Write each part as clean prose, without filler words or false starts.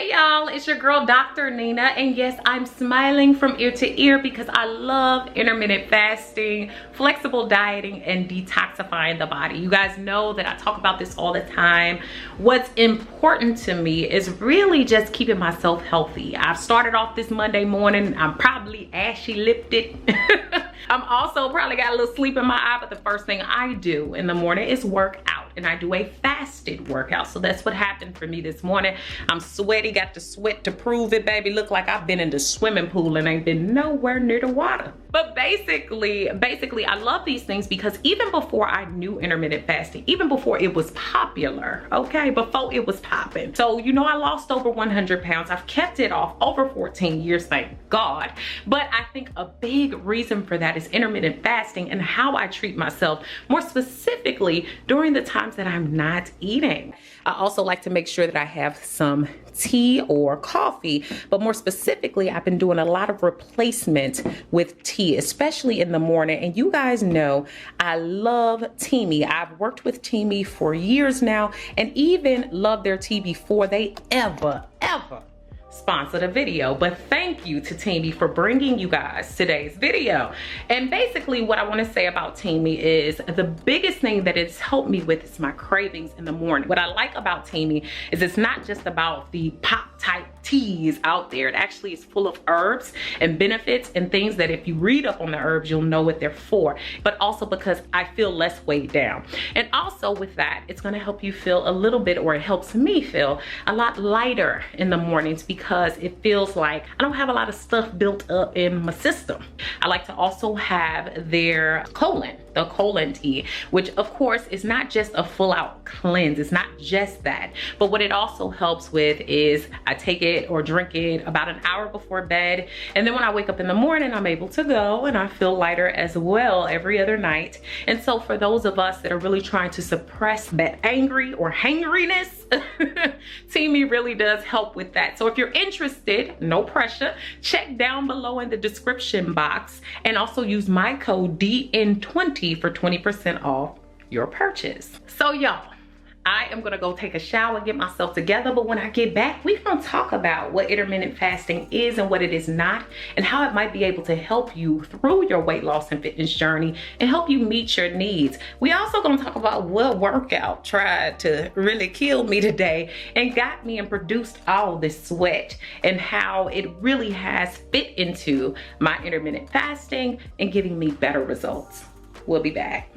Hey y'all, it's your girl Dr. Nina, and yes, I'm smiling from ear to ear because I love intermittent fasting, flexible dieting, and detoxifying the body. You guys know that I talk about this all the time. What's important to me is really just keeping myself healthy. I've started off this Monday morning, I'm probably ashy lipped. I'm also probably got a little sleep in my eye, but the first thing I do in the morning is work out, and I do a fasted workout. So that's what happened for me this morning. I'm sweaty, got the sweat to prove it, baby. Look like I've been in the swimming pool and ain't been nowhere near the water. But basically, I love these things because even before I knew intermittent fasting, even before it was popular, okay, before it was popping. So, you know, I lost over 100 pounds. I've kept it off over 14 years, thank God. But I think a big reason for that is intermittent fasting and how I treat myself, more specifically during the times that I'm not eating. I also like to make sure that I have some tea or coffee, but more specifically, I've been doing a lot of replacement with tea, especially in the morning. And you guys know I love Tiffany. I've worked with Tiffany for years now and even loved their tea before they ever sponsored a video. But thank you to Tiffany for bringing you guys today's video. And basically what I want to say about Tiffany is the biggest thing that it's helped me with is my cravings in the morning. What I like about Tiffany is it's not just about the pop type teas out there. It actually is full of herbs and benefits and things that if you read up on the herbs, you'll know what they're for, but also because I feel less weighed down. And also with that, it's going to help you feel a little bit, or it helps me feel a lot lighter in the mornings because it feels like I don't have a lot of stuff built up in my system. I like to also have their the colon tea, which of course is not just a full out cleanse. It's not just that, but what it also helps with is I take it or drink it about an hour before bed. And then when I wake up in the morning, I'm able to go and I feel lighter as well every other night. And so for those of us that are really trying to suppress that angry or hangriness, Tiffany really does help with that. So if you're interested, no pressure, check down below in the description box and also use my code DN20 for 20% off your purchase. So y'all, I am gonna go take a shower, get myself together, but when I get back, we're gonna talk about what intermittent fasting is and what it is not, and how it might be able to help you through your weight loss and fitness journey and help you meet your needs. We also gonna talk about what workout tried to really kill me today and got me and produced all this sweat, and how it really has fit into my intermittent fasting and giving me better results. We'll be back.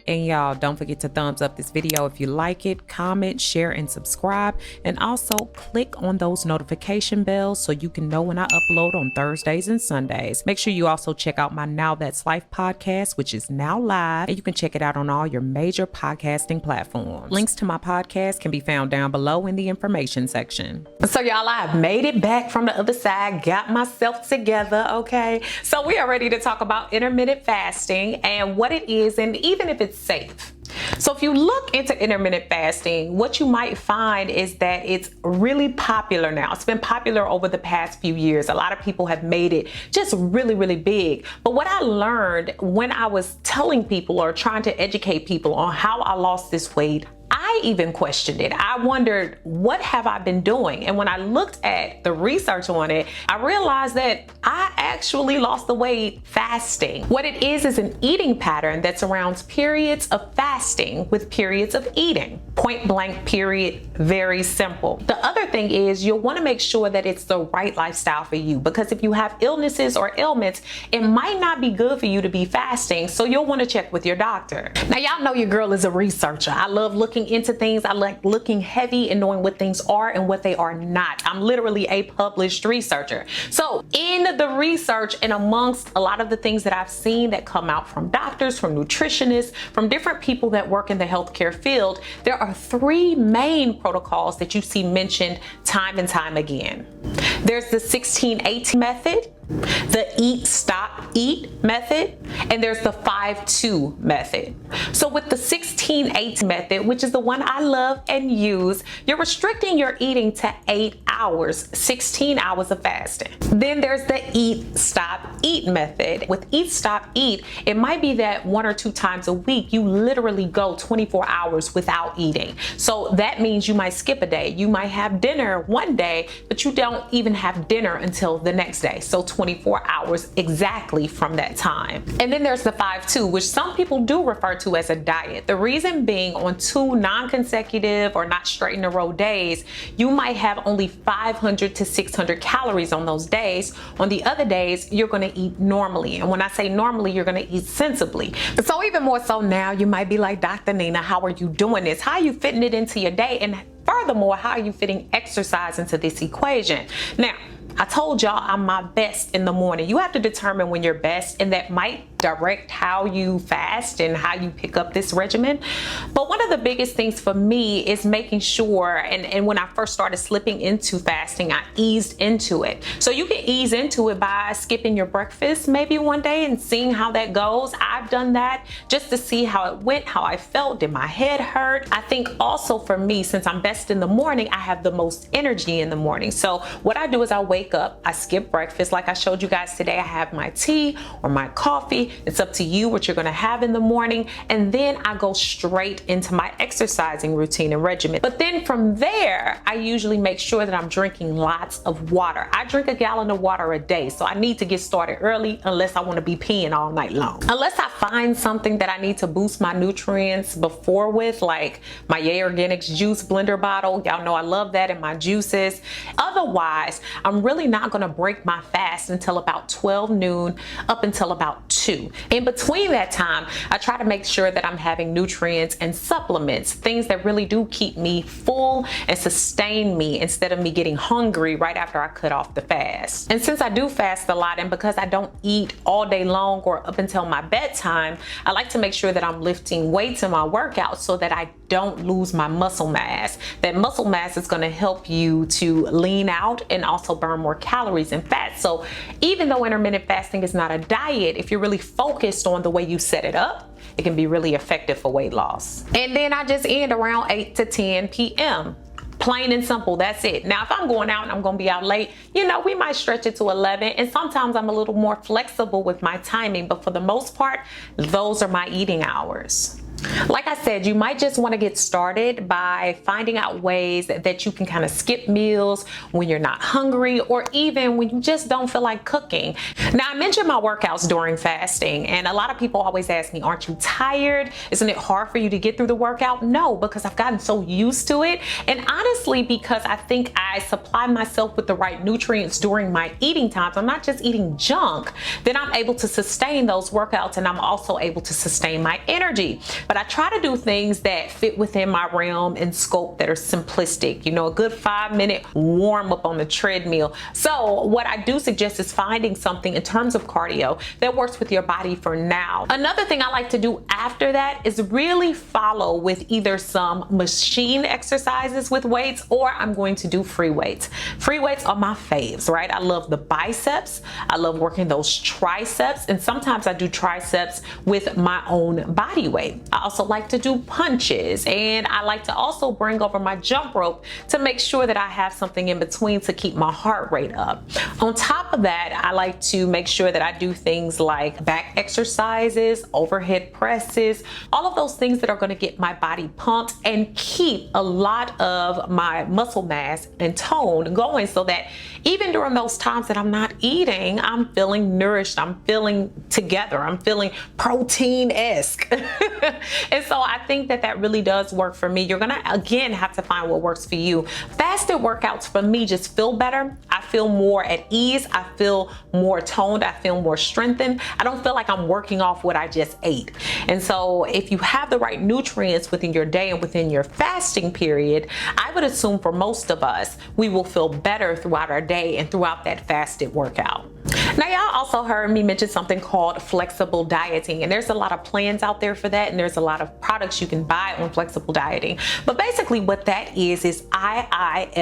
And y'all, don't forget to thumbs up this video if you like it, comment, share, and subscribe. And also click on those notification bells so you can know when I upload on Thursdays and Sundays. Make sure you also check out my Now That's Life podcast, which is now live, and you can check it out on all your major podcasting platforms. Links to my podcast can be found down below in the information section. So y'all, I've made it back from the other side, got myself together, okay? So we are ready to talk about intermittent fasting and what it is, and even if it's safe. So if you look into intermittent fasting, what you might find is that it's really popular now. It's been popular over the past few years. A lot of people have made it just really, really big. But what I learned when I was telling people or trying to educate people on how I lost this weight, I even questioned it. I wondered, what have I been doing? And when I looked at the research on it, I realized that I actually lost the weight fasting. What it is an eating pattern that surrounds periods of fasting with periods of eating. Point blank period, very simple. The other thing is you'll want to make sure that it's the right lifestyle for you, because if you have illnesses or ailments, it might not be good for you to be fasting. So you'll want to check with your doctor. Now, y'all know your girl is a researcher. I love looking into things. I like looking heavy and knowing what things are and what they are not. I'm literally a published researcher. So in the research and amongst a lot of the things that I've seen that come out from doctors, from nutritionists, from different people that work in the healthcare field, there are three main protocols that you see mentioned time and time again. There's the 16-18 method, the eat, stop, eat method, and there's the 5-2 method. So with the 16-8 method, which is the one I love and use, you're restricting your eating to 8 hours, 16 hours of fasting. Then there's the eat, stop, eat method. With eat, stop, eat, it might be that 1 or 2 times a week, you literally go 24 hours without eating. So that means you might skip a day. You might have dinner one day, but you don't even have dinner until the next day. So 24 hours exactly from that time. And then there's the 5-2, which some people do refer to as a diet. The reason being, on 2 non-consecutive or not straight in a row days, you might have only 500 to 600 calories on those days. On the other days, you're going to eat normally. And when I say normally, you're going to eat sensibly. So even more so now, you might be like, Dr. Nina, how are you doing this? How are you fitting it into your day? And furthermore, how are you fitting exercise into this equation? Now, I told y'all I'm my best in the morning. You have to determine when you're best, and that might direct how you fast and how you pick up this regimen. But one of the biggest things for me is making sure, and when I first started slipping into fasting, I eased into it. So you can ease into it by skipping your breakfast maybe one day and seeing how that goes. I've done that just to see how it went, how I felt. Did my head hurt? I think also for me, since I'm best in the morning, I have the most energy in the morning. So what I do is I wake up, I skip breakfast. Like I showed you guys today, I have my tea or my coffee. It's up to you what you're going to have in the morning. And then I go straight into my exercising routine and regimen. But then from there, I usually make sure that I'm drinking lots of water. I drink a gallon of water a day. So I need to get started early unless I want to be peeing all night long. Unless I find something that I need to boost my nutrients before with, like my Yay Organics juice blender bottle. Y'all know I love that in my juices. Otherwise, I'm really not going to break my fast until about 12 noon up until about 2. In between that time, I try to make sure that I'm having nutrients and supplements, things that really do keep me full and sustain me instead of me getting hungry right after I cut off the fast. And since I do fast a lot, and because I don't eat all day long or up until my bedtime, I like to make sure that I'm lifting weights in my workouts so that I don't lose my muscle mass. That muscle mass is going to help you to lean out and also burn more calories and fat. So even though intermittent fasting is not a diet, if you're really focused on the way you set it up, it can be really effective for weight loss. And then I just end around 8 to 10 p.m. Plain and simple, that's it. Now, if I'm going out and I'm gonna be out late, you know, we might stretch it to 11, and sometimes I'm a little more flexible with my timing, but for the most part, those are my eating hours. Like I said, you might just want to get started by finding out ways that you can kind of skip meals when you're not hungry, or even when you just don't feel like cooking. Now, I mentioned my workouts during fasting, and a lot of people always ask me, aren't you tired? Isn't it hard for you to get through the workout? No, because I've gotten so used to it. And honestly, because I think I supply myself with the right nutrients during my eating times, I'm not just eating junk, then I'm able to sustain those workouts, and I'm also able to sustain my energy. But I try to do things that fit within my realm and scope that are simplistic. You know, a good 5-minute warm up on the treadmill. So what I do suggest is finding something in terms of cardio that works with your body for now. Another thing I like to do after that is really follow with either some machine exercises with weights, or I'm going to do free weights. Free weights are my faves, right? I love the biceps. I love working those triceps. And sometimes I do triceps with my own body weight. I also like to do punches, and I like to also bring over my jump rope to make sure that I have something in between to keep my heart rate up. On top of that, I like to make sure that I do things like back exercises, overhead presses, all of those things that are going to get my body pumped and keep a lot of my muscle mass and tone going, so that even during those times that I'm not eating, I'm feeling nourished, I'm feeling together, I'm feeling protein-esque. And so I think that really does work for me. You're gonna, again, have to find what works for you. Fasted workouts for me just feel better. I feel more at ease. I feel more toned. I feel more strengthened. I don't feel like I'm working off what I just ate. And so if you have the right nutrients within your day and within your fasting period, I would assume for most of us, we will feel better throughout our day and throughout that fasted workout. Now, y'all also heard me mention something called flexible dieting, and there's a lot of plans out there for that, and there's a lot of products you can buy on flexible dieting. But basically what that is IIFYM.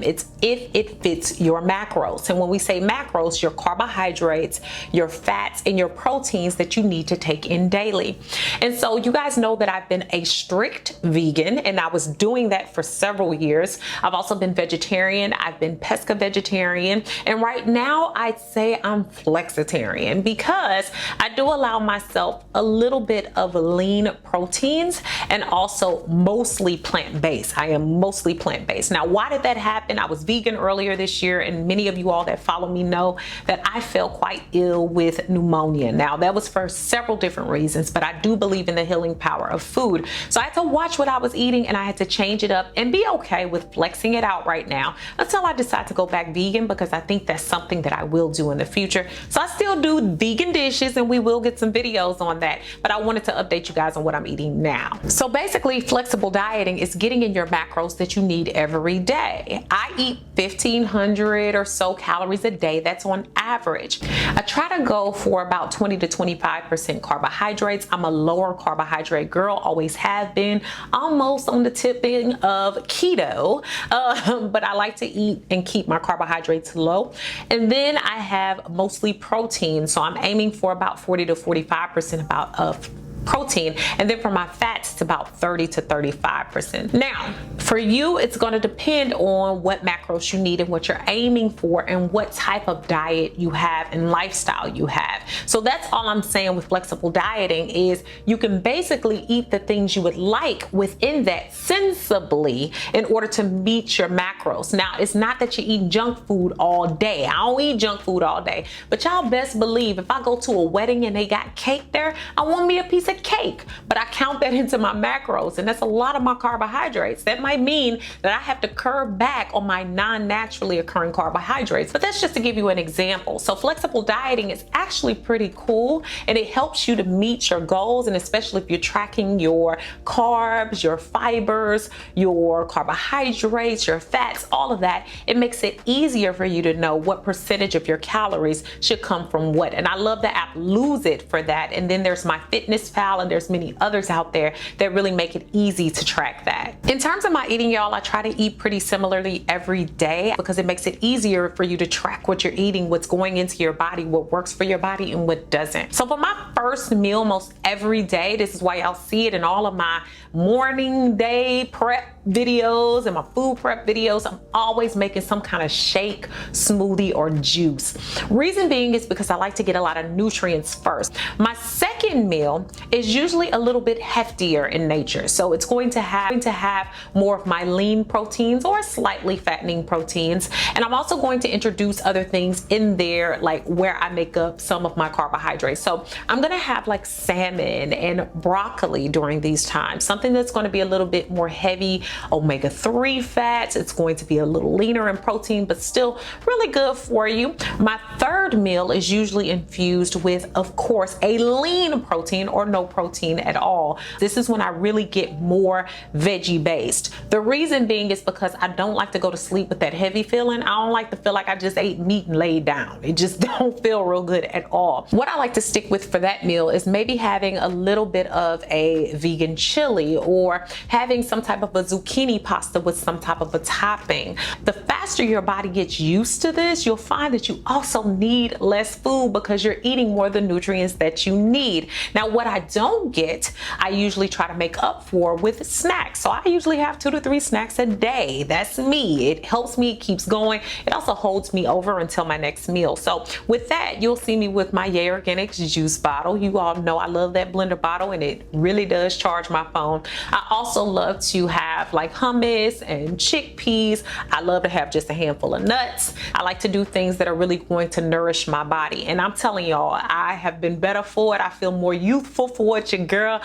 It's if it fits your macros. And when we say macros, your carbohydrates, your fats, and your proteins that you need to take in daily. And so you guys know that I've been a strict vegan, and I was doing that for several years. I've also been vegetarian. I've been pesca vegetarian. And right now I'd say I'm flexitarian because I do allow myself a little bit of lean proteins and also mostly plant-based. I am mostly plant-based. Now, why did that happen? I was vegan earlier this year, and many of you all that follow me know that I fell quite ill with pneumonia. Now, that was for several different reasons, but I do believe in the healing power of food. So I had to watch what I was eating, and I had to change it up and be okay with flexing it out right now until I decide to go back vegan, because I think that's something that I will do in the future. So I still do vegan dishes, and we will get some videos on that, but I wanted to update you guys on what I'm eating now. So basically, flexible dieting is getting in your macros that you need every day. I eat 1,500 or so calories a day. That's on average. I try to go for about 20 to 25% carbohydrates. I'm a lower carbohydrate girl, always have been, almost on the tipping of keto, but I like to eat and keep my carbohydrates low. And then I have mostly protein, so I'm aiming for about 40 to 45% of protein, and then for my fats it's about 30 to 35%. Now, for you, it's going to depend on what macros you need and what you're aiming for and what type of diet you have and lifestyle you have. So that's all I'm saying with flexible dieting is you can basically eat the things you would like within that sensibly in order to meet your macros. Now, it's not that you eat junk food all day. I don't eat junk food all day, but y'all best believe if I go to a wedding and they got cake there, I want me a piece of cake, but I count that into my macros, and that's a lot of my carbohydrates. That might mean that I have to curb back on my non-naturally occurring carbohydrates, but that's just to give you an example. So flexible dieting is actually pretty cool, and it helps you to meet your goals, and especially if you're tracking your carbs, your fibers, your carbohydrates, your fats, all of that, it makes it easier for you to know what percentage of your calories should come from what. And I love the app Lose It for that. And then there's MyFitnessPal, and there's many others out there that really make it easy to track that. In terms of my eating, y'all, I try to eat pretty similarly every day because it makes it easier for you to track what you're eating, what's going into your body, what works for your body and what doesn't. So for my first meal most every day, this is why y'all see it in all of my morning day prep videos and my food prep videos, I'm always making some kind of shake, smoothie, or juice. Reason being is because I like to get a lot of nutrients first. My second meal is usually a little bit heftier in nature. So it's going to have more of my lean proteins or slightly fattening proteins. And I'm also going to introduce other things in there, like where I make up some of my carbohydrates. So I'm gonna have like salmon and broccoli during these times, something that's going to be a little bit more heavy omega-3 fats. It's going to be a little leaner in protein, but still really good for you. My third meal is usually infused with, of course, a lean protein or no protein at all. This is when I really get more veggie based. The reason being is because I don't like to go to sleep with that heavy feeling. I don't like to feel like I just ate meat and laid down. It just don't feel real good at all. What I like to stick with for that meal is maybe having a little bit of a vegan chili or having some type of a zucchini pasta with some type of a topping. The faster your body gets used to this, you'll find that you also need less food because you're eating more of the nutrients that you need. Now, what I don't get, I usually try to make up for with snacks. So I usually have 2 to 3 snacks a day. That's me. It helps me, it keeps going. It also holds me over until my next meal. So with that, you'll see me with my Yay Organics juice bottle. You all know I love that blender bottle, and it really does charge my phone. I also love to have like hummus and chickpeas. I love to have just a handful of nuts. I like to do things that are really going to nourish my body. And I'm telling y'all, I have been better for it. I feel more youthful for it. Your girl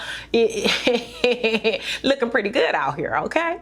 looking pretty good out here, okay?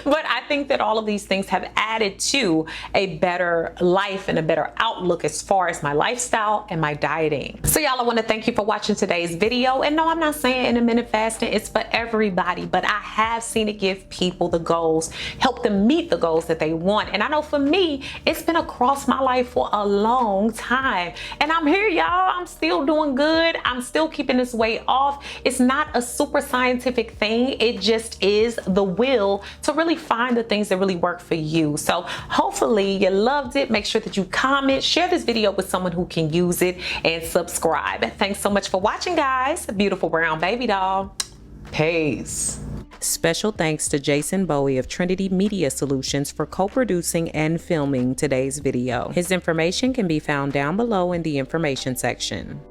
But I think that all of these things have added to a better life and a better outlook as far as my lifestyle and my dieting. So y'all, I want to thank you for watching today's video. And no, I'm not saying intermittent fasting is for everybody, but I have seen it give people the goals, help them meet the goals that they want. And I know for me, it's been across my life for a long time. And I'm here, y'all. I'm still doing good. I'm still keeping this weight off. It's not a super scientific thing. It just is the will to really find the things that really work for you. So hopefully you loved it. Make sure that you comment, share this video with someone who can use it, and subscribe. Thanks so much for watching, guys. Beautiful brown baby doll. Peace. Special thanks to Jason Bowie of Trinity Media Solutions for co-producing and filming today's video. His information can be found down below in the information section.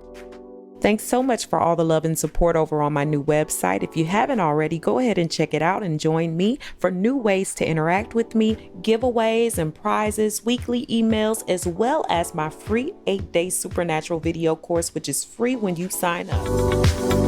Thanks so much for all the love and support over on my new website. If you haven't already, go ahead and check it out and join me for new ways to interact with me, giveaways and prizes, weekly emails, as well as my free 8-day supernatural video course, which is free when you sign up.